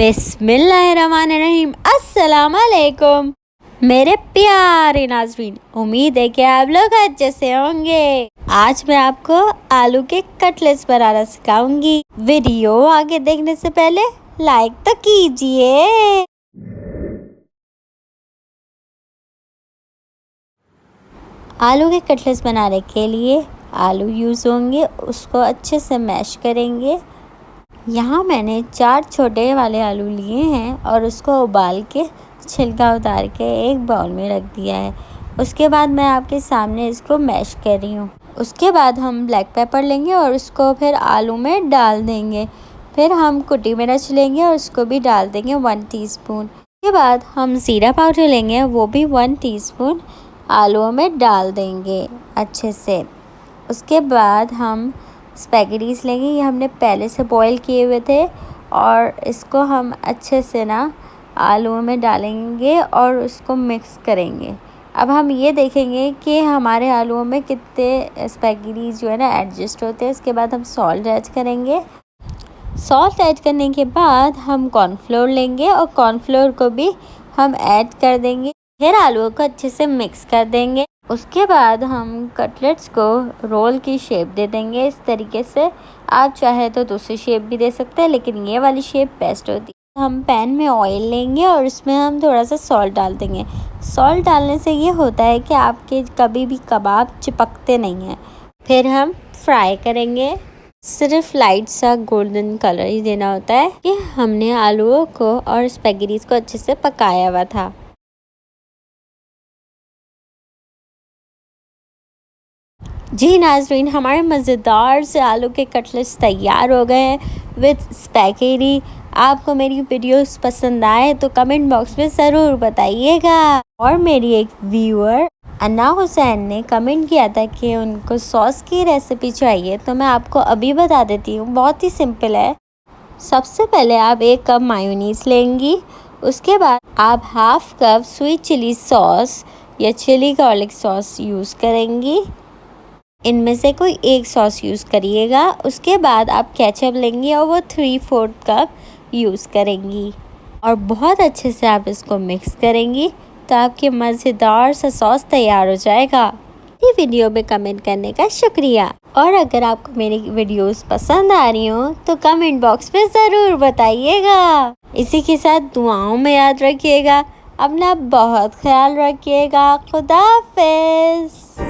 बिस्मिल्लाहिर्रहमानिर्रहीम। अस्सलाम वालेकुम मेरे प्यारे नाज़रीन, उम्मीद है कि आप लोग अच्छे से होंगे। आज मैं आपको आलू के कटलेट्स बनाना सिखाऊंगी। वीडियो आगे देखने से पहले लाइक तो कीजिए। आलू के कटलेट्स बनाने के लिए आलू यूज़ होंगे, उसको अच्छे से मैश करेंगे। यहाँ मैंने 4 छोटे वाले आलू लिए हैं और उसको उबाल के छिलका उतार के एक बाउल में रख दिया है। उसके बाद मैं आपके सामने इसको मैश कर रही हूँ। उसके बाद हम ब्लैक पेपर लेंगे और उसको फिर आलू में डाल देंगे। फिर हम कुटी मिर्च लेंगे और उसको भी डाल देंगे 1 टीस्पून। उसके बाद हम ज़ीरा पाउडर लेंगे, वो भी 1 टीस्पून आलूओं में डाल देंगे अच्छे से। उसके बाद हम स्पैगेटीज़ लेंगे, ये हमने पहले से बॉईल किए हुए थे और इसको हम अच्छे से ना आलूओं में डालेंगे और उसको मिक्स करेंगे। अब हम ये देखेंगे कि हमारे आलूओं में कितने स्पैगेटीज़ जो है ना एडजस्ट होते हैं। उसके बाद हम सॉल्ट ऐड करेंगे। सॉल्ट ऐड करने के बाद हम कॉर्नफ्लोर लेंगे और कॉर्नफ्लोर को भी हम ऐड कर देंगे। फिर आलूओं को अच्छे से मिक्स कर देंगे। उसके बाद हम कटलेट्स को रोल की शेप दे देंगे इस तरीके से। आप चाहे तो दूसरी शेप भी दे सकते हैं, लेकिन ये वाली शेप बेस्ट होती है। हम पैन में ऑयल लेंगे और उसमें हम थोड़ा सा सॉल्ट डाल देंगे। सॉल्ट डालने से ये होता है कि आपके कभी भी कबाब चिपकते नहीं हैं। फिर हम फ्राई करेंगे। सिर्फ लाइट सा गोल्डन कलर ही देना होता है कि हमने आलूओं को और स्पैगेटीज़ को अच्छे से पकाया हुआ था। जी नाज़रीन, हमारे मज़ेदार से आलू के कटलेट्स तैयार हो गए हैं विद स्पैगेटी। आपको मेरी वीडियोस पसंद आए तो कमेंट बॉक्स में ज़रूर बताइएगा। और मेरी एक व्यूअर अन्ना हुसैन ने कमेंट किया था कि उनको सॉस की रेसिपी चाहिए, तो मैं आपको अभी बता देती हूँ। बहुत ही सिंपल है। सबसे पहले आप 1 कप मायोनीज़ लेंगी। उसके बाद आप half cup sweet chilli sauce या चिली गार्लिक सॉस यूज़ करेंगी। इनमें से कोई एक सॉस यूज़ करिएगा। उसके बाद आप केचप लेंगी और वो 3/4 कप यूज़ करेंगी और बहुत अच्छे से आप इसको मिक्स करेंगी तो आपके मज़ेदार सा सॉस तैयार हो जाएगा। ये वीडियो में कमेंट करने का शुक्रिया। और अगर आपको मेरी वीडियोस पसंद आ रही हो तो कमेंट बॉक्स में ज़रूर बताइएगा। इसी के साथ दुआओं में याद रखिएगा। अपना बहुत ख्याल रखिएगा। खुदा हाफ़िज़।